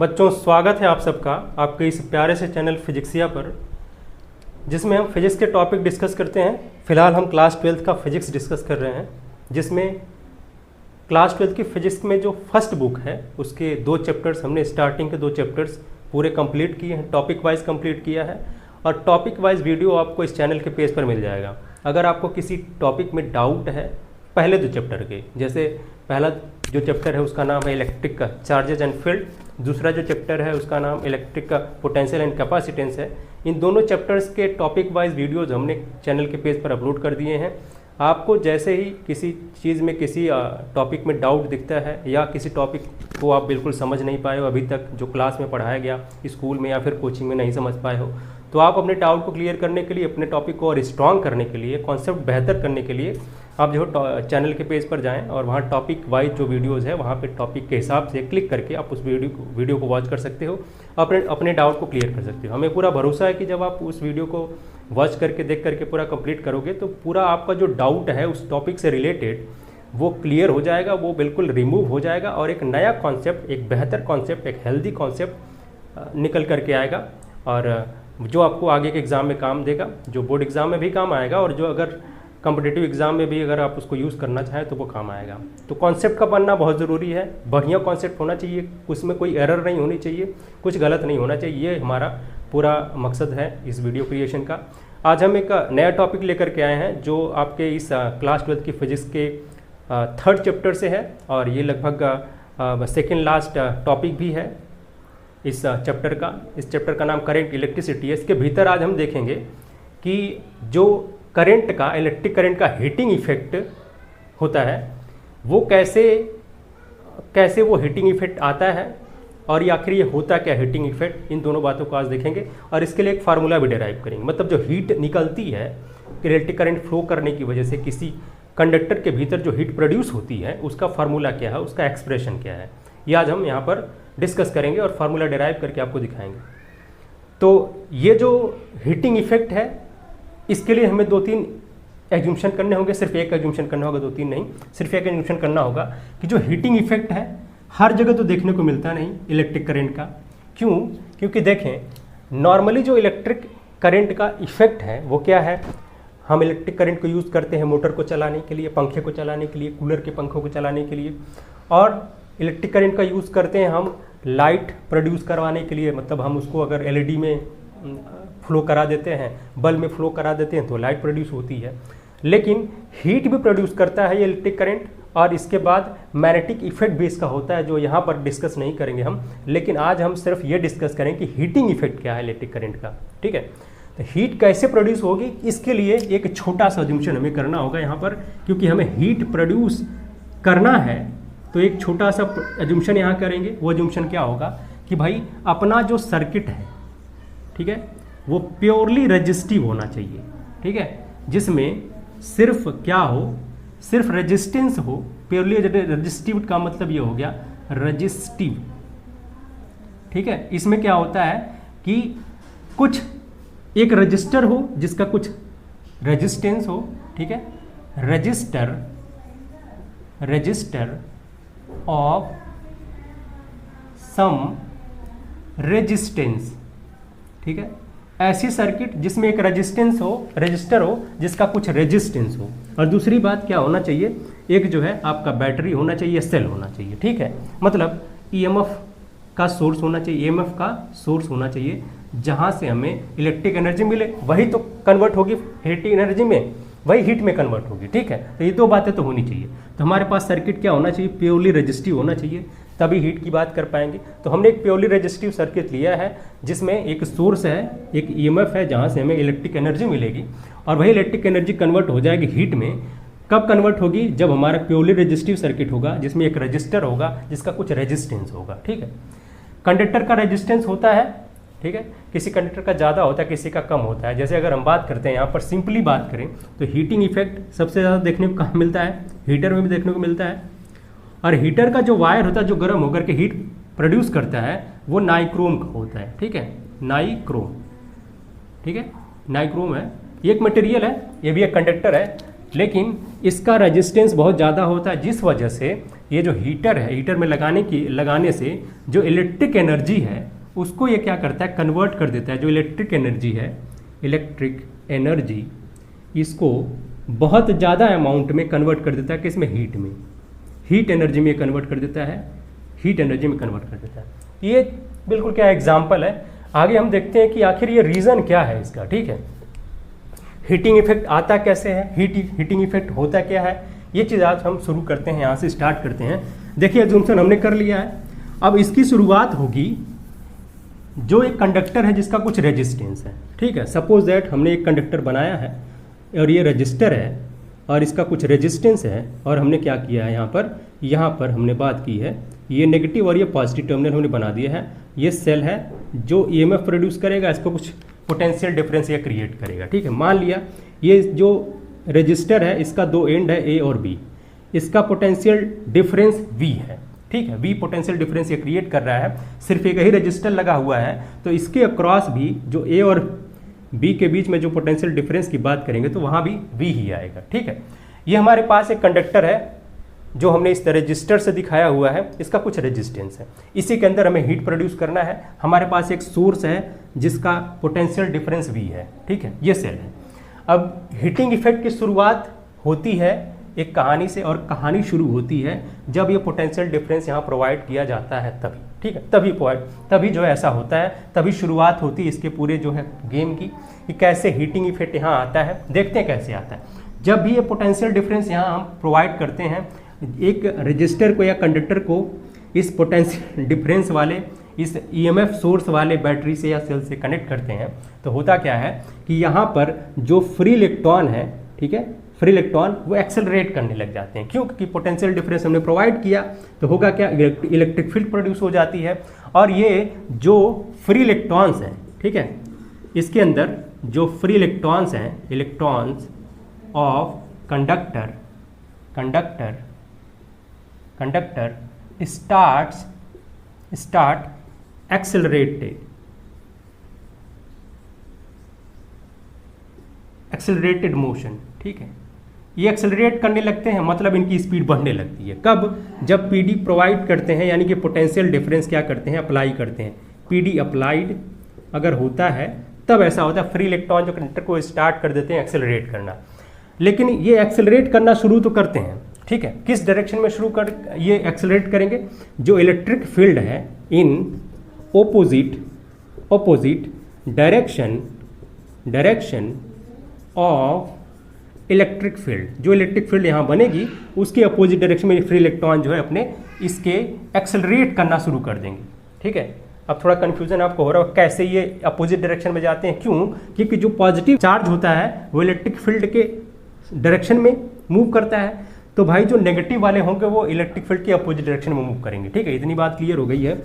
बच्चों, स्वागत है आप सबका आपके इस प्यारे से चैनल फिजिक्सिया पर, जिसमें हम फिजिक्स के टॉपिक डिस्कस करते हैं। फ़िलहाल हम क्लास 12th का फिजिक्स डिस्कस कर रहे हैं, जिसमें क्लास 12th की फिजिक्स में जो फर्स्ट बुक है उसके 2 चैप्टर्स हमने स्टार्टिंग के 2 चैप्टर्स पूरे कंप्लीट किए हैं, टॉपिक वाइज कंप्लीट किया है। और टॉपिक वाइज वीडियो आपको इस चैनल के पेज पर मिल जाएगा। अगर आपको किसी टॉपिक में डाउट है पहले 2 चैप्टर के, जैसे पहला जो चैप्टर है उसका नाम है इलेक्ट्रिक का चार्जेज एंड फील्ड, दूसरा जो चैप्टर है उसका नाम इलेक्ट्रिक का पोटेंशियल एंड कैपेसिटेंस है। इन दोनों चैप्टर्स के टॉपिक वाइज वीडियोज़ हमने चैनल के पेज पर अपलोड कर दिए हैं। आपको जैसे ही किसी चीज़ में किसी टॉपिक में डाउट दिखता है या किसी टॉपिक को आप बिल्कुल समझ नहीं पाए हो अभी तक, जो क्लास में पढ़ाया गया स्कूल में या फिर कोचिंग में नहीं समझ पाए हो, तो आप अपने डाउट को क्लियर करने के लिए, अपने टॉपिक को और स्ट्रॉन्ग करने के लिए, कॉन्सेप्ट बेहतर करने के लिए आप जो चैनल के पेज पर जाएं और वहाँ टॉपिक वाइज जो वीडियोज़ है वहाँ पे टॉपिक के हिसाब से क्लिक करके आप उस वीडियो को वॉच कर सकते हो, अपने डाउट को क्लियर कर सकते हो। हमें पूरा भरोसा है कि जब आप उस वीडियो को वॉच करके देख करके पूरा कंप्लीट करोगे तो पूरा आपका जो डाउट है उस टॉपिक से रिलेटेड वो क्लियर हो जाएगा, वो बिल्कुल रिमूव हो जाएगा और एक नया कॉन्सेप्ट, एक बेहतर कॉन्सेप्ट, एक हेल्दी कॉन्सेप्ट निकल करके आएगा और जो आपको आगे के एग्ज़ाम में काम देगा, जो बोर्ड एग्ज़ाम में भी काम आएगा और जो अगर कॉम्पिटिटिव एग्ज़ाम में भी अगर आप उसको यूज़ करना चाहें तो वो काम आएगा। तो कॉन्सेप्ट का बनना बहुत ज़रूरी है, बढ़िया कॉन्सेप्ट होना चाहिए, उसमें कोई एरर नहीं होनी चाहिए, कुछ गलत नहीं होना चाहिए। ये हमारा पूरा मकसद है इस वीडियो क्रिएशन का। आज हम एक नया टॉपिक लेकर के आए हैं जो आपके इस क्लास 12th की फिजिक्स के 3rd चैप्टर से है और ये लगभग सेकेंड लास्ट टॉपिक भी है इस चैप्टर का। इस चैप्टर का नाम करेंट इलेक्ट्रिसिटी है। इसके भीतर आज हम देखेंगे कि जो करंट का, इलेक्ट्रिक करंट का हीटिंग इफेक्ट होता है वो कैसे वो हीटिंग इफेक्ट आता है और ये आखिर ये होता क्या हीटिंग इफेक्ट, इन दोनों बातों को आज देखेंगे और इसके लिए एक फार्मूला भी डिराइव करेंगे। मतलब जो हीट निकलती है इलेक्ट्रिक करंट फ्लो करने की वजह से किसी कंडक्टर के भीतर जो हीट प्रोड्यूस होती है उसका फार्मूला क्या है, उसका एक्सप्रेशन क्या है, ये आज हम यहाँ पर डिस्कस करेंगे और फार्मूला डिराइव करके आपको दिखाएंगे। तो ये जो हीटिंग इफेक्ट है इसके लिए हमें 2-3 एज्यूम्शन करने होंगे, सिर्फ एक एज्यूम्शन करना होगा, 2-3 नहीं, सिर्फ एक एज्यूम्शन करना होगा कि जो हीटिंग इफेक्ट है हर जगह तो देखने को मिलता नहीं इलेक्ट्रिक करंट का। क्यों? क्योंकि देखें नॉर्मली जो इलेक्ट्रिक करंट का इफेक्ट है वो क्या है, हम इलेक्ट्रिक करंट को यूज़ करते हैं मोटर को चलाने के लिए, पंखे को चलाने के लिए, कूलर के पंखों को चलाने के लिए, और इलेक्ट्रिक करंट का यूज़ करते हैं हम लाइट प्रोड्यूस करवाने के लिए। मतलब हम उसको अगर एलईडी में फ्लो करा देते हैं, बल्ब में फ्लो करा देते हैं तो लाइट प्रोड्यूस होती है। लेकिन हीट भी प्रोड्यूस करता है ये इलेक्ट्रिक करंट और इसके बाद मैग्नेटिक इफेक्ट भी इसका होता है जो यहाँ पर डिस्कस नहीं करेंगे हम, लेकिन आज हम सिर्फ ये डिस्कस करें कि हीटिंग इफेक्ट क्या है इलेक्ट्रिक करंट का। ठीक है, तो हीट कैसे प्रोड्यूस होगी इसके लिए एक छोटा सा अजम्पशन हमें करना होगा यहाँ पर, क्योंकि हमें हीट प्रोड्यूस करना है तो एक छोटा सा अजम्पशन यहाँ करेंगे। वो अजम्पशन क्या होगा कि भाई अपना जो सर्किट है, ठीक है, वो प्योरली रेजिस्टिव होना चाहिए। ठीक है, जिसमें सिर्फ क्या हो, सिर्फ रेजिस्टेंस हो। प्योरली रेजिस्टिव का मतलब ये हो गया रेजिस्टिव। ठीक है, इसमें क्या होता है कि कुछ एक रजिस्टर हो जिसका कुछ रेजिस्टेंस हो। ठीक है, रजिस्टर ऑफ सम रेजिस्टेंस। ठीक है, ऐसी सर्किट जिसमें एक रेजिस्टेंस हो, रजिस्टर हो जिसका कुछ रेजिस्टेंस हो। और दूसरी बात क्या होना चाहिए, एक जो है आपका बैटरी होना चाहिए, सेल होना चाहिए। ठीक है, मतलब ईएमएफ का सोर्स होना चाहिए, ईएमएफ का सोर्स होना चाहिए जहां से हमें इलेक्ट्रिक एनर्जी मिले, वही तो कन्वर्ट होगी हीटिंग एनर्जी में, वही हीट में कन्वर्ट होगी। ठीक है, तो ये 2 बातें तो होनी चाहिए। तो हमारे पास सर्किट क्या होना चाहिए, प्योरली रेजिस्टिव होना चाहिए, तभी हीट की बात कर पाएंगे। तो हमने एक प्योरली रेजिस्टिव सर्किट लिया है जिसमें एक सोर्स है, एक ईएमएफ है जहां से हमें इलेक्ट्रिक एनर्जी मिलेगी और वही इलेक्ट्रिक एनर्जी कन्वर्ट हो जाएगी हीट में। कब कन्वर्ट होगी, जब हमारा प्योरली रेजिस्टिव सर्किट होगा जिसमें एक रजिस्टर होगा जिसका कुछ रेजिस्टेंस होगा। ठीक है, कंडक्टर का रेजिस्टेंस होता है, ठीक है, किसी कंडक्टर का ज़्यादा होता है, किसी का कम होता है। जैसे अगर हम बात करते हैं यहाँ पर सिंपली बात करें तो हीटिंग इफेक्ट सबसे ज़्यादा देखने को कहाँ मिलता है, हीटर में भी देखने को मिलता है। और हीटर का जो वायर होता है जो गर्म होकर के हीट प्रोड्यूस करता है वो नाइक्रोम का होता है। ठीक है, नाइक्रोम। ठीक है, नाइक्रोम है, ये एक मटेरियल है, ये भी एक कंडक्टर है। लेकिन इसका रेजिस्टेंस बहुत ज़्यादा होता है, जिस वजह से ये जो हीटर है, हीटर में लगाने से जो इलेक्ट्रिक एनर्जी है उसको ये क्या करता है, कन्वर्ट कर देता है। जो इलेक्ट्रिक एनर्जी है, इलेक्ट्रिक एनर्जी, इसको बहुत ज़्यादा अमाउंट में कन्वर्ट कर देता है, किसमें, हीट में, हीट एनर्जी में कन्वर्ट कर देता है, हीट एनर्जी में कन्वर्ट कर देता है। ये बिल्कुल क्या एग्जाम्पल है। आगे हम देखते हैं कि आखिर ये रीज़न क्या है इसका। ठीक है, हीटिंग इफेक्ट आता कैसे है, हीटिंग इफेक्ट होता क्या है, ये चीज़ आज हम शुरू करते हैं, यहाँ से स्टार्ट करते हैं। देखिए एज्यूम्पशन हमने कर लिया है। अब इसकी शुरुआत होगी, जो एक कंडक्टर है जिसका कुछ रेजिस्टेंस है। ठीक है, सपोज दैट हमने एक कंडक्टर बनाया है और ये रजिस्टर है और इसका कुछ रेजिस्टेंस है, और हमने क्या किया है, यहाँ पर हमने बात की है, ये नेगेटिव और ये पॉजिटिव टर्मिनल हमने बना दिया है। ये सेल है जो ईएमएफ प्रोड्यूस करेगा, इसको कुछ पोटेंशियल डिफरेंस ये क्रिएट करेगा। ठीक है, मान लिया ये जो रजिस्टर है इसका दो एंड है ए और बी, इसका पोटेंशियल डिफरेंस वी है। ठीक है, वी पोटेंशियल डिफरेंस ये क्रिएट कर रहा है, सिर्फ एक ही रजिस्टर लगा हुआ है, तो इसके अक्रॉस भी जो ए और बी के बीच में जो पोटेंशियल डिफरेंस की बात करेंगे तो वहाँ भी वी ही आएगा। ठीक है, ये हमारे पास एक कंडक्टर है जो हमने इस रजिस्टर से दिखाया हुआ है, इसका कुछ रेजिस्टेंस है, इसी के अंदर हमें हीट प्रोड्यूस करना है। हमारे पास एक सोर्स है जिसका पोटेंशियल डिफरेंस वी है। ठीक है, ये सेल है। अब हीटिंग इफेक्ट की शुरुआत होती है एक कहानी से, और कहानी शुरू होती है जब ये पोटेंशियल डिफरेंस यहाँ प्रोवाइड किया जाता है तभी। ठीक है, तभी जो है ऐसा होता है, तभी शुरुआत होती है इसके पूरे जो है गेम की, कि कैसे हीटिंग इफेक्ट यहाँ आता है। देखते हैं कैसे आता है। जब भी ये पोटेंशियल डिफरेंस यहाँ हम प्रोवाइड करते हैं, एक रजिस्टर को या कंडक्टर को इस पोटेंशियल डिफरेंस वाले इस ईएमएफ सोर्स वाले बैटरी से या सेल से कनेक्ट करते हैं, तो होता क्या है कि यहाँ पर जो फ्री इलेक्ट्रॉन है, ठीक है, फ्री इलेक्ट्रॉन वो एक्सेलरेट करने लग जाते हैं। क्यों? क्योंकि पोटेंशियल डिफरेंस हमने प्रोवाइड किया, तो होगा क्या, इलेक्ट्रिक फील्ड प्रोड्यूस हो जाती है। और ये जो फ्री इलेक्ट्रॉन्स हैं, ठीक है, इसके अंदर जो फ्री इलेक्ट्रॉन्स हैं, electrons of conductor start accelerated motion. ठीक है, ये एक्सेलरेट करने लगते हैं, मतलब इनकी स्पीड बढ़ने लगती है। कब? जब पीडी प्रोवाइड करते हैं, यानी कि पोटेंशियल डिफरेंस क्या करते हैं, अप्लाई करते हैं। पीडी अप्लाइड अगर होता है तब ऐसा होता है, फ्री इलेक्ट्रॉन जो कंडक्टर को स्टार्ट कर देते हैं एक्सेलरेट करना। लेकिन ये एक्सेलरेट करना शुरू तो करते हैं, ठीक है, किस डायरेक्शन में शुरू कर ये एक्सेलरेट करेंगे? जो इलेक्ट्रिक फील्ड है in opposite direction of electric field. जो इलेक्ट्रिक फील्ड यहाँ बनेगी उसके अपोजिट डायरेक्शन में फ्री इलेक्ट्रॉन जो है अपने इसके एक्सेलरेट करना शुरू कर देंगे। ठीक है, अब थोड़ा कन्फ्यूजन आपको हो रहा है कैसे ये अपोजिट डायरेक्शन में जाते हैं। क्यों? क्योंकि जो पॉजिटिव चार्ज होता है वो इलेक्ट्रिक फील्ड के डायरेक्शन में मूव करता है, तो भाई जो नेगेटिव वाले होंगे वो इलेक्ट्रिक फील्ड के अपोजिट डायरेक्शन में मूव करेंगे। ठीक है, इतनी बात क्लियर हो गई है।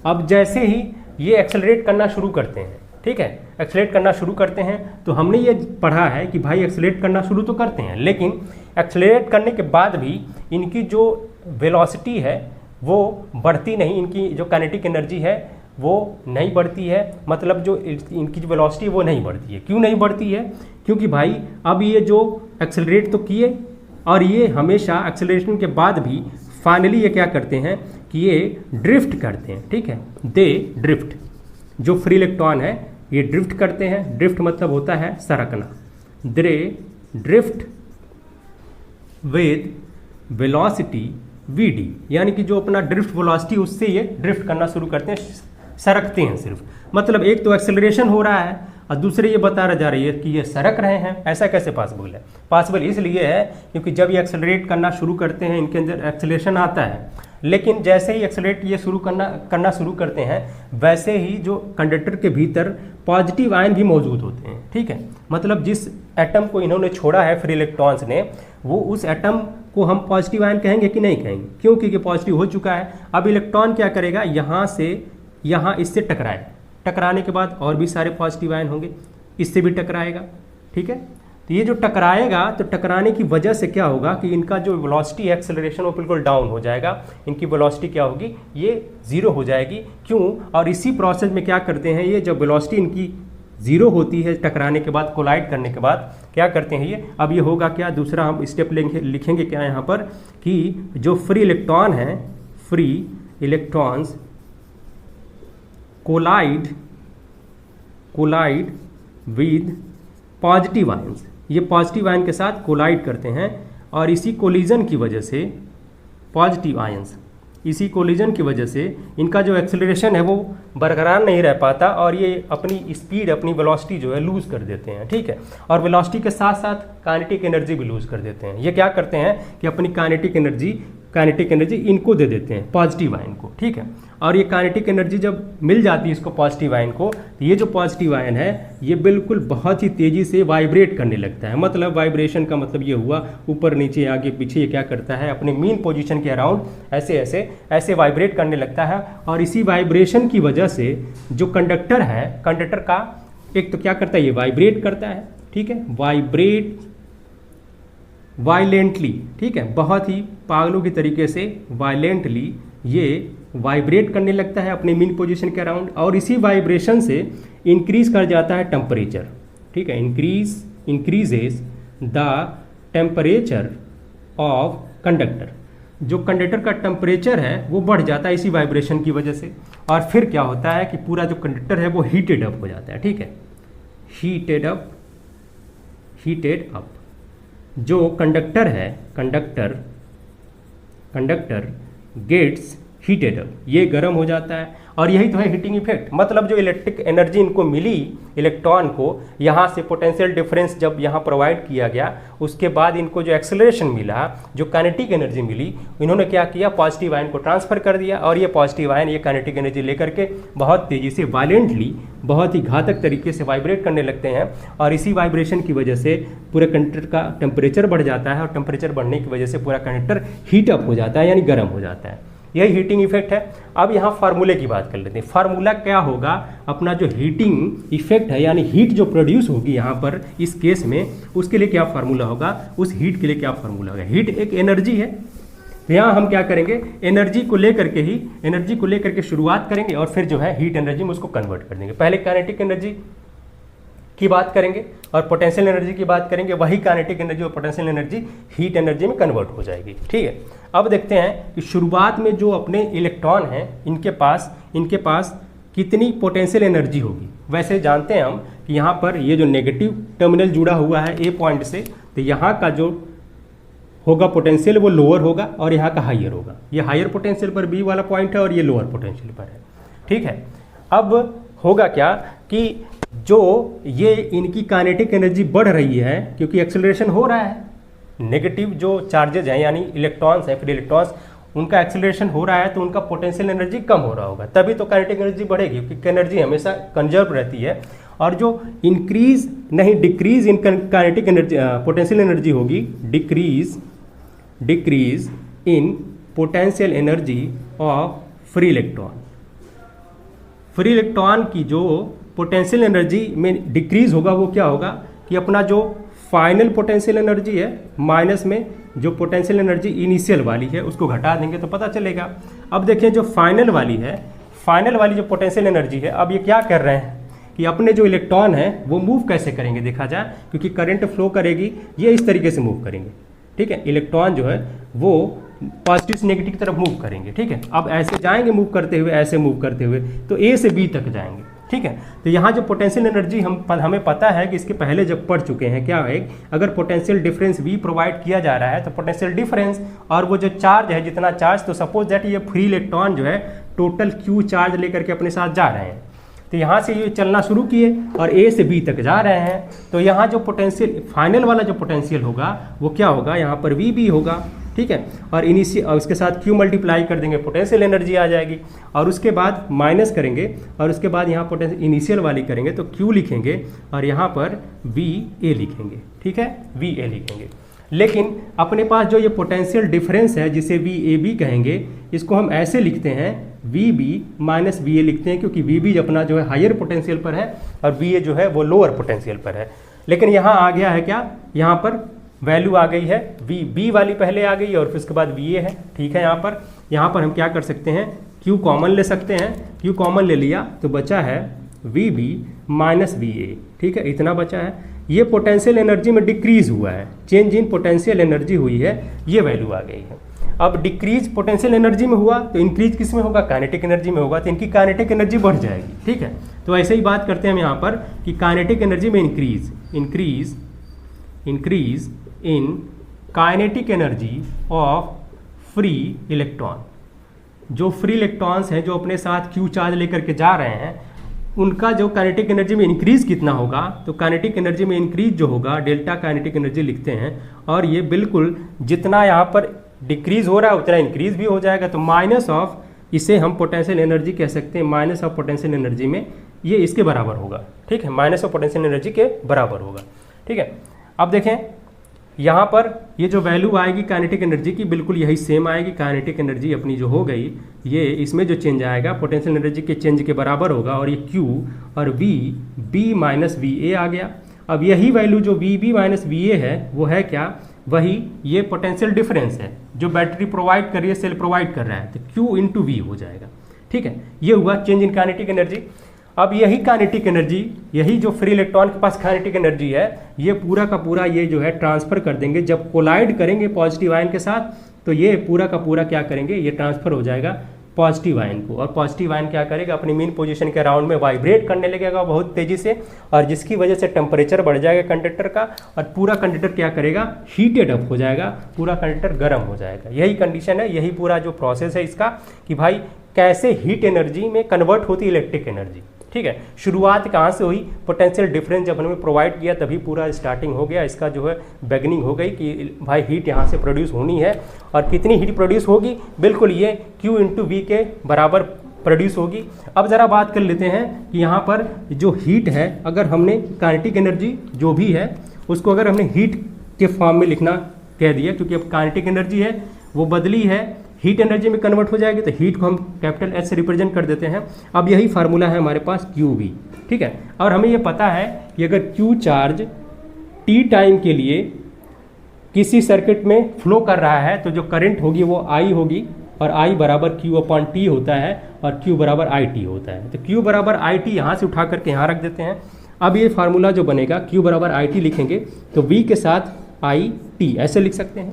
अब जैसे ही ये एक्सेलरेट करना शुरू करते हैं, ठीक है, एक्सेलरेट करना शुरू करते हैं, तो हमने ये पढ़ा है कि भाई एक्सेलरेट करना शुरू तो करते हैं, लेकिन एक्सेलरेट करने के बाद भी इनकी जो वेलोसिटी है वो बढ़ती नहीं, इनकी जो काइनेटिक एनर्जी है वो नहीं बढ़ती है, मतलब जो इनकी जो वेलोसिटी वो नहीं बढ़ती है। क्यों नहीं बढ़ती है? क्योंकि भाई अब ये जो एक्सेलरेट तो किए, और ये हमेशा एक्सेलरेशन के बाद भी फाइनली ये क्या करते हैं कि ये ड्रिफ्ट करते हैं। ठीक है, दे ड्रिफ्ट, जो फ्री इलेक्ट्रॉन है ये ड्रिफ्ट करते हैं। ड्रिफ्ट मतलब होता है सरकना। दे ड्रिफ्ट विद वेलोसिटी वीडी, यानी कि जो अपना ड्रिफ्ट वेलोसिटी उससे ये ड्रिफ्ट करना शुरू करते हैं, सरकते हैं सिर्फ। मतलब एक तो एक्सेलरेशन हो रहा है और दूसरे ये बता जा रही है कि ये सरक रहे हैं। ऐसा कैसे पॉसिबल है? पॉसिबल इसलिए है क्योंकि जब ये एक्सेलरेट करना शुरू करते हैं इनके अंदर एक्सेलरेशन आता है, लेकिन जैसे ही एक्सेलरेट ये करना शुरू करते हैं वैसे ही जो कंडक्टर के भीतर पॉजिटिव आयन भी मौजूद होते हैं। ठीक है, मतलब जिस एटम को इन्होंने छोड़ा है फ्री इलेक्ट्रॉन्स ने, वो उस एटम को हम पॉजिटिव आयन कहेंगे कि नहीं कहेंगे? क्यों? क्योंकि पॉजिटिव हो चुका है। अब इलेक्ट्रॉन क्या करेगा, यहाँ से यहाँ इससे टकराने के बाद और भी सारे पॉजिटिव आयन होंगे, इससे भी टकराएगा। ठीक है, तो ये जो टकराएगा, तो टकराने की वजह से क्या होगा कि इनका जो वेलोसिटी है एक्सेलरेशन वो बिल्कुल डाउन हो जाएगा। इनकी वेलोसिटी क्या होगी, ये 0 हो जाएगी। क्यों? और इसी प्रोसेस में क्या करते हैं ये, जब वेलोसिटी इनकी जीरो होती है टकराने के बाद, कोलाइड करने के बाद क्या करते हैं ये, अब ये होगा क्या, दूसरा हम स्टेप लिखेंगे क्या यहाँ पर कि जो फ्री इलेक्ट्रॉन है, free electrons collide with positive ions, ये पॉजिटिव आयन के साथ कोलाइड करते हैं और इसी कोलिजन की वजह से पॉजिटिव आयंस, इसी कोलिजन की वजह से इनका जो एक्सेलरेशन है वो बरकरार नहीं रह पाता और ये अपनी स्पीड, अपनी वेलोसिटी जो है लूज़ कर देते हैं, ठीक है। और वेलोसिटी के साथ साथ काइनेटिक एनर्जी भी लूज़ कर देते हैं। ये क्या करते हैं कि अपनी काइनेटिक एनर्जी इनको दे देते हैं, पॉजिटिव आयन को, ठीक है। और ये काइनेटिक एनर्जी जब मिल जाती है इसको पॉजिटिव आयन को, तो ये जो पॉजिटिव आयन है ये बिल्कुल बहुत ही तेज़ी से वाइब्रेट करने लगता है। मतलब वाइब्रेशन का मतलब ये हुआ ऊपर नीचे आगे पीछे, ये क्या करता है अपने मीन पोजीशन के अराउंड ऐसे वाइब्रेट करने लगता है। और इसी वाइब्रेशन की वजह से जो कंडक्टर है, कंडक्टर का एक तो क्या करता है, ये वाइब्रेट करता है, ठीक है, वाइब्रेट वायलेंटली, ठीक है, बहुत ही पागलों की तरीके से वायलेंटली ये वाइब्रेट करने लगता है अपने मीन पोजीशन के अराउंड और इसी वाइब्रेशन से इंक्रीज कर जाता है टेम्परेचर, ठीक है, increases the temperature of conductor, जो कंडक्टर का टेम्परेचर है वो बढ़ जाता है इसी वाइब्रेशन की वजह से। और फिर क्या होता है कि पूरा जो कंडक्टर है वो हीटेड अप हो जाता है, ठीक है, हीटेड अप। जो कंडक्टर है, कंडक्टर गेट्स हीटेड अप, ये गर्म हो जाता है और यही तो है हीटिंग इफेक्ट। मतलब जो इलेक्ट्रिक एनर्जी इनको मिली इलेक्ट्रॉन को, यहाँ से पोटेंशियल डिफरेंस जब यहाँ प्रोवाइड किया गया, उसके बाद इनको जो एक्सेलरेशन मिला, जो काइनेटिक एनर्जी मिली, इन्होंने क्या किया, पॉजिटिव आयन को ट्रांसफर कर दिया और ये पॉजिटिव आयन ये काइनेटिक एनर्जी लेकर के बहुत तेज़ी से वायलेंटली, बहुत ही घातक तरीके से वाइब्रेट करने लगते हैं और इसी वाइब्रेशन की वजह से पूरे कंडक्टर का टेम्परेचर बढ़ जाता है और टेम्परेचर बढ़ने की वजह से पूरा कंडक्टर हीट अप हो जाता है, यानी गर्म हो जाता है। यही हीटिंग इफेक्ट है। अब यहाँ फार्मूले की बात कर लेते हैं। फार्मूला क्या होगा, अपना जो हीटिंग इफेक्ट है यानी हीट जो प्रोड्यूस होगी यहाँ पर इस केस में, उसके लिए क्या फार्मूला होगा, उस हीट के लिए क्या फार्मूला होगा। हीट एक एनर्जी है, यहाँ हम क्या करेंगे, एनर्जी को लेकर के शुरुआत करेंगे और फिर जो है हीट एनर्जी में उसको कन्वर्ट कर देंगे। पहले काइनेटिक एनर्जी की बात करेंगे और पोटेंशियल एनर्जी की बात करेंगे, वही काइनेटिक एनर्जी और पोटेंशियल एनर्जी हीट एनर्जी में कन्वर्ट हो जाएगी, ठीक है। अब देखते हैं कि शुरुआत में जो अपने इलेक्ट्रॉन हैं इनके पास कितनी पोटेंशियल एनर्जी होगी। वैसे जानते हैं हम कि यहाँ पर ये जो नेगेटिव टर्मिनल जुड़ा हुआ है ए पॉइंट से, तो यहाँ का जो होगा पोटेंशियल वो लोअर होगा और यहाँ का हाइयर होगा। ये हाइयर पोटेंशियल पर बी वाला पॉइंट है और ये लोअर पोटेंशियल पर है, ठीक है। अब होगा क्या कि जो ये इनकी काइनेटिक एनर्जी बढ़ रही है क्योंकि एक्सेलरेशन हो रहा है, नेगेटिव जो चार्जेज हैं यानी इलेक्ट्रॉन्स हैं, फ्री इलेक्ट्रॉन्स, उनका एक्सेलरेशन हो रहा है तो उनका पोटेंशियल एनर्जी कम हो रहा होगा, तभी तो काइनेटिक एनर्जी बढ़ेगी क्योंकि एनर्जी हमेशा कंजर्व रहती है। और जो decrease in kinetic energy potential energy होगी, decrease in potential energy of free electron की जो पोटेंशियल एनर्जी में डिक्रीज होगा वो क्या होगा कि अपना जो फाइनल पोटेंशियल एनर्जी है माइनस में जो पोटेंशियल एनर्जी इनिशियल वाली है उसको घटा देंगे तो पता चलेगा। अब देखिए जो फाइनल वाली जो पोटेंशियल एनर्जी है, अब ये क्या कर रहे हैं कि अपने जो इलेक्ट्रॉन है वो मूव कैसे करेंगे देखा जाए, क्योंकि करंट फ्लो करेगी, ये इस तरीके से मूव करेंगे, ठीक है। इलेक्ट्रॉन जो है वो पॉजिटिव से नेगेटिव की तरफ मूव करेंगे, ठीक है। अब ऐसे जाएंगे मूव करते हुए, ऐसे मूव करते हुए तो ए से बी तक जाएंगे, ठीक है। तो यहाँ जो पोटेंशियल एनर्जी हमें पता है कि इसके पहले जब पढ़ चुके हैं क्या है, अगर पोटेंशियल डिफरेंस V प्रोवाइड किया जा रहा है तो पोटेंशियल डिफरेंस और वो जो चार्ज है जितना चार्ज, तो सपोज दैट ये फ्री इलेक्ट्रॉन जो है टोटल Q चार्ज लेकर के अपने साथ जा रहे हैं, तो यहाँ से ये चलना शुरू किए और A से B तक जा रहे हैं, तो यहाँ जो पोटेंशियल फाइनल वाला जो पोटेंशियल होगा वो क्या होगा, यहाँ पर VB होगा, ठीक है। और उसके साथ Q मल्टीप्लाई कर देंगे, पोटेंशियल एनर्जी आ जाएगी और उसके बाद माइनस करेंगे और उसके बाद यहाँ पोटेंशियल इनिशियल वाली करेंगे तो Q लिखेंगे और यहाँ पर VA लिखेंगे, ठीक है, VA लिखेंगे। लेकिन अपने पास जो ये पोटेंशियल डिफरेंस है जिसे VAB कहेंगे, इसको हम ऐसे लिखते हैं VB माइनस VA लिखते हैं, क्योंकि VB अपना जो है हायर पोटेंशियल पर है और VA जो है वो लोअर पोटेंशियल पर है। लेकिन यहाँ आ गया है क्या, यहाँ पर वैल्यू आ गई है B वाली पहले आ गई और फिर उसके बाद VA है, ठीक है। यहाँ पर हम क्या कर सकते हैं, Q कॉमन ले सकते हैं, Q कॉमन ले लिया तो बचा है VB माइनस VA, ठीक है, इतना बचा है। ये पोटेंशियल एनर्जी में डिक्रीज हुआ है, चेंज इन पोटेंशियल एनर्जी हुई है, ये वैल्यू आ गई है। अब डिक्रीज पोटेंशियल एनर्जी में हुआ तो इंक्रीज किस में होगा, काइनेटिक एनर्जी में होगा, तो इनकी काइनेटिक एनर्जी बढ़ जाएगी, ठीक है। तो ऐसे ही बात करते हैं हम यहाँ पर कि काइनेटिक एनर्जी में increase in kinetic energy of free electron. जो फ्री इलेक्ट्रॉन्स हैं जो अपने साथ क्यू चार्ज लेकर के जा रहे हैं, उनका जो काइनेटिक एनर्जी में इंक्रीज कितना होगा, तो काइनेटिक एनर्जी में इंक्रीज जो होगा डेल्टा काइनेटिक एनर्जी लिखते हैं, और ये बिल्कुल जितना यहाँ पर डिक्रीज हो रहा है उतना इंक्रीज भी हो जाएगा। तो माइनस ऑफ, इसे हम पोटेंशियल एनर्जी कह सकते हैं, माइनस ऑफ पोटेंशियल एनर्जी में ये इसके बराबर होगा, ठीक है, माइनस ऑफ पोटेंशियल एनर्जी के बराबर होगा, ठीक है। अब देखें यहाँ पर ये जो वैल्यू आएगी काइनेटिक एनर्जी की, बिल्कुल यही सेम आएगी। काइनेटिक एनर्जी अपनी जो हो गई, ये इसमें जो चेंज आएगा पोटेंशियल एनर्जी के चेंज के बराबर होगा, और ये Q और V B माइनस VA आ गया। अब यही वैल्यू जो VB माइनस VA है वो है क्या, वही ये पोटेंशियल डिफरेंस है जो बैटरी प्रोवाइड कर रही है, सेल प्रोवाइड कर रहा है, तो Q इंटू V हो जाएगा, ठीक है। ये हुआ चेंज इन काइनेटिक एनर्जी। अब यही काइनेटिक एनर्जी, यही जो फ्री इलेक्ट्रॉन के पास काइनेटिक एनर्जी है, ये पूरा का पूरा ये जो है ट्रांसफर कर देंगे। जब कोलाइड करेंगे पॉजिटिव आयन के साथ, तो ये पूरा का पूरा क्या करेंगे, ये ट्रांसफर हो जाएगा पॉजिटिव आयन को, और पॉजिटिव आयन क्या करेगा, अपनी मेन पोजीशन के अराउंड में वाइब्रेट करने लगेगा बहुत तेजी से, और जिसकी वजह से टेम्परेचर बढ़ जाएगा कंडक्टर का, और पूरा कंडक्टर क्या करेगा, हीटेड अप हो जाएगा, पूरा कंडक्टर गर्म हो जाएगा। यही कंडीशन है, यही पूरा जो प्रोसेस है इसका, कि भाई कैसे हीट एनर्जी में कन्वर्ट होती है इलेक्ट्रिक एनर्जी, ठीक है। शुरुआत कहाँ से हुई, पोटेंशियल डिफरेंस जब हमें प्रोवाइड किया तभी पूरा स्टार्टिंग हो गया, इसका जो है बिगनिंग हो गई कि भाई हीट यहाँ से प्रोड्यूस होनी है, और कितनी हीट प्रोड्यूस होगी, बिल्कुल ये Q इंटू V के बराबर प्रोड्यूस होगी। अब ज़रा बात कर लेते हैं कि यहाँ पर जो हीट है, अगर हमने काइनेटिक एनर्जी जो भी है उसको अगर हमने हीट के फॉर्म में लिखना कह दिया, क्योंकि अब काइनेटिक एनर्जी है वो बदली है, हीट एनर्जी में कन्वर्ट हो जाएगी, तो हीट को हम कैपिटल H से रिप्रेजेंट कर देते हैं। अब यही फार्मूला है हमारे पास QV, ठीक है। और हमें ये पता है कि अगर Q चार्ज T टाइम के लिए किसी सर्किट में फ्लो कर रहा है, तो जो करंट होगी वो I होगी, और I बराबर Q अपॉन T होता है, और Q बराबर IT होता है। तो Q बराबर IT यहाँ से उठा करके यहाँ रख देते हैं। अब ये फार्मूला जो बनेगा, Q बराबर IT लिखेंगे तो V के साथ IT ऐसे लिख सकते हैं,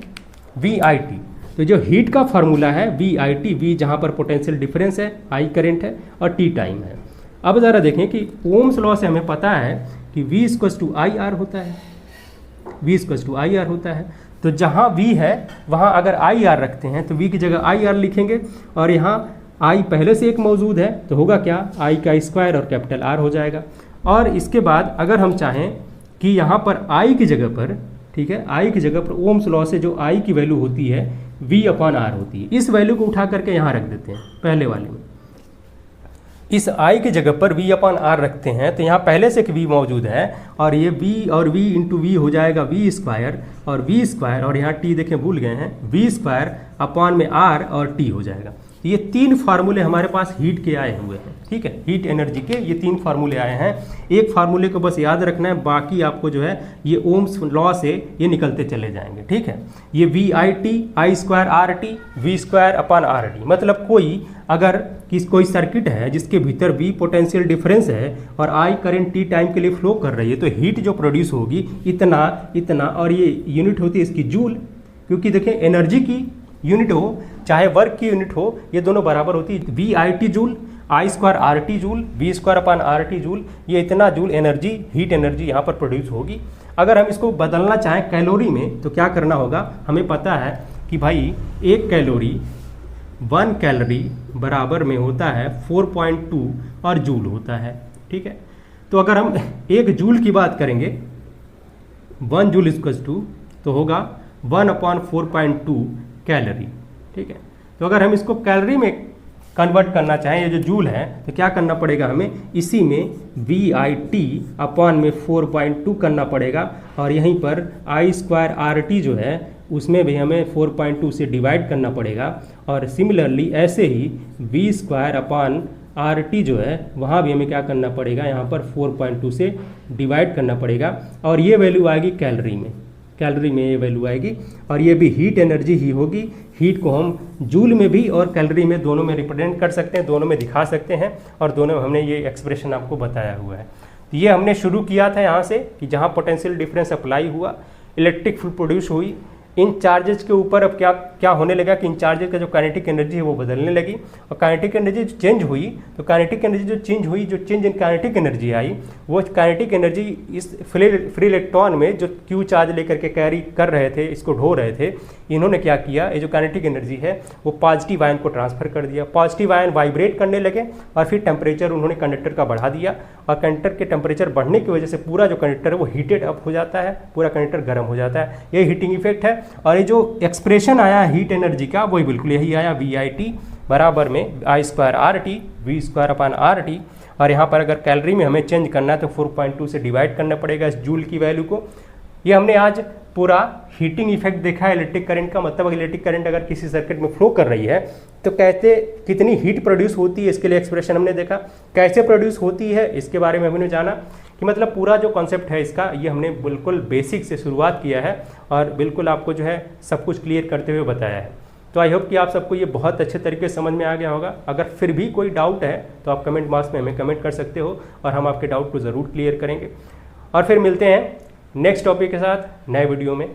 VIT। तो जो हीट का फार्मूला है VIT, V जहाँ पर पोटेंशियल डिफरेंस है, I करंट है, और T टाइम है। अब ज़रा देखें कि ओम्स लॉ से हमें पता है कि V इक्वल्स टू IR होता है, V इक्वल्स टू IR होता है। तो जहाँ V है वहाँ अगर IR रखते हैं तो V की जगह IR लिखेंगे, और यहाँ I पहले से एक मौजूद है, तो होगा क्या, I का स्क्वायर और कैपिटल R हो जाएगा। और इसके बाद अगर हम चाहें कि यहाँ पर I की जगह पर, ठीक है, I की जगह पर ओम्स लॉ से जो I की वैल्यू होती है V अपॉन R होती है, इस वैल्यू को उठा करके यहाँ रख देते हैं पहले वाले में। इस I की जगह पर V अपॉन R रखते हैं, तो यहाँ पहले से एक V मौजूद है, और ये V और V इंटू V हो जाएगा V स्क्वायर, और V स्क्वायर, और यहाँ T देखें भूल गए हैं, V स्क्वायर अपॉन में R और T हो जाएगा। ये तीन फार्मूले हमारे पास हीट के आए हुए हैं, ठीक है, हीट एनर्जी के ये तीन फार्मूले आए हैं। एक फार्मूले को बस याद रखना है, बाकी आपको जो है ये ओम्स लॉ से ये निकलते चले जाएंगे, ठीक है। ये VIT, I square RT, V square upon RT, मतलब कोई सर्किट है जिसके भीतर V पोटेंशियल डिफरेंस है और I करंट T टाइम के लिए फ्लो कर रही है, तो हीट जो प्रोड्यूस होगी इतना, और ये यूनिट होती है इसकी जूल, क्योंकि देखें एनर्जी की यूनिट हो चाहे वर्क की यूनिट हो, ये दोनों बराबर होती है। VIT joule, I square RT joule, V square upon RT joule, ये इतना जूल एनर्जी, हीट एनर्जी यहाँ पर प्रोड्यूस होगी। अगर हम इसको बदलना चाहें कैलोरी में, तो क्या करना होगा, हमें पता है कि भाई 1 कैलोरी बराबर में होता है 4.2 और जूल होता है, ठीक है। तो अगर हम 1 जूल की बात करेंगे, 1 जूल इक्वल्स टू तो होगा 1/4.2 कैलोरी, ठीक है। तो अगर हम इसको कैलोरी में कन्वर्ट करना चाहें, ये जो जूल है, तो क्या करना पड़ेगा हमें, इसी में VIT अपॉन में 4.2 करना पड़ेगा, और यहीं पर I स्क्वायर RT जो है उसमें भी हमें 4.2 से डिवाइड करना पड़ेगा, और सिमिलरली ऐसे ही V स्क्वायर अपॉन RT जो है वहाँ भी हमें क्या करना पड़ेगा, यहाँ पर 4.2 से डिवाइड करना पड़ेगा, और ये वैल्यू आएगी कैलोरी में, कैलोरी में ये वैल्यू आएगी, और ये भी हीट एनर्जी ही होगी। हीट को हम जूल में भी और कैलोरी में दोनों में रिप्रेजेंट कर सकते हैं, दोनों में दिखा सकते हैं, और दोनों में हमने ये एक्सप्रेशन आपको बताया हुआ है। तो ये हमने शुरू किया था यहाँ से कि जहाँ पोटेंशियल डिफरेंस अप्लाई हुआ, इलेक्ट्रिक फील्ड प्रोड्यूस हुई, इन चार्जेस के ऊपर अब क्या होने लगा कि इन चार्जेस का जो काइनेटिक एनर्जी है वो बदलने लगी, और काइनेटिक एनर्जी जो चेंज हुई, तो काइनेटिक एनर्जी जो चेंज इन काइनेटिक एनर्जी आई, वो काइनेटिक एनर्जी इस फ्री इलेक्ट्रॉन में जो क्यू चार्ज लेकर के कैरी कर रहे थे, इसको ढो रहे थे, इन्होंने क्या किया, ये जो काइनेटिक एनर्जी है वो पॉजिटिव आयन को ट्रांसफर कर दिया। पॉजिटिव आयन वाइब्रेट करने लगे, और फिर टेम्परेचर उन्होंने कंडक्टर का बढ़ा दिया, और कंडक्टर के टेम्परेचर बढ़ने की वजह से पूरा जो कंडक्टर है वो हीटेड अप हो जाता है, पूरा कंडक्टर गर्म हो जाता है। ये हीटिंग इफेक्ट है। और ये जो एक्सप्रेशन आया हीट एनर्जी का वही बिल्कुल यही आया, VIT बराबर में I²RT V²/RT। और यहाँ पर अगर कैलोरी में हमें चेंज करना है तो 4.2 से डिवाइड करना पड़ेगा इस जूल की वैल्यू को। ये हमने आज पूरा हीटिंग इफेक्ट देखा है इलेक्ट्रिक करंट का, मतलब इलेक्ट्रिक करंट अगर किसी सर्किट में फ्लो कर रही है तो कैसे कितनी हीट प्रोड्यूस होती है, इसके लिए एक्सप्रेशन हमने देखा। कैसे प्रोड्यूस होती है इसके बारे में हमने जाना कि मतलब पूरा जो कॉन्सेप्ट है इसका, ये हमने बिल्कुल बेसिक से शुरुआत किया है और बिल्कुल आपको जो है सब कुछ क्लियर करते हुए बताया है। तो आई होप कि आप सबको ये बहुत अच्छे तरीके से समझ में आ गया होगा। अगर फिर भी कोई डाउट है तो आप कमेंट बॉक्स में हमें कमेंट कर सकते हो, और हम आपके डाउट को ज़रूर क्लियर करेंगे। और फिर मिलते हैं नेक्स्ट टॉपिक के साथ नए वीडियो में।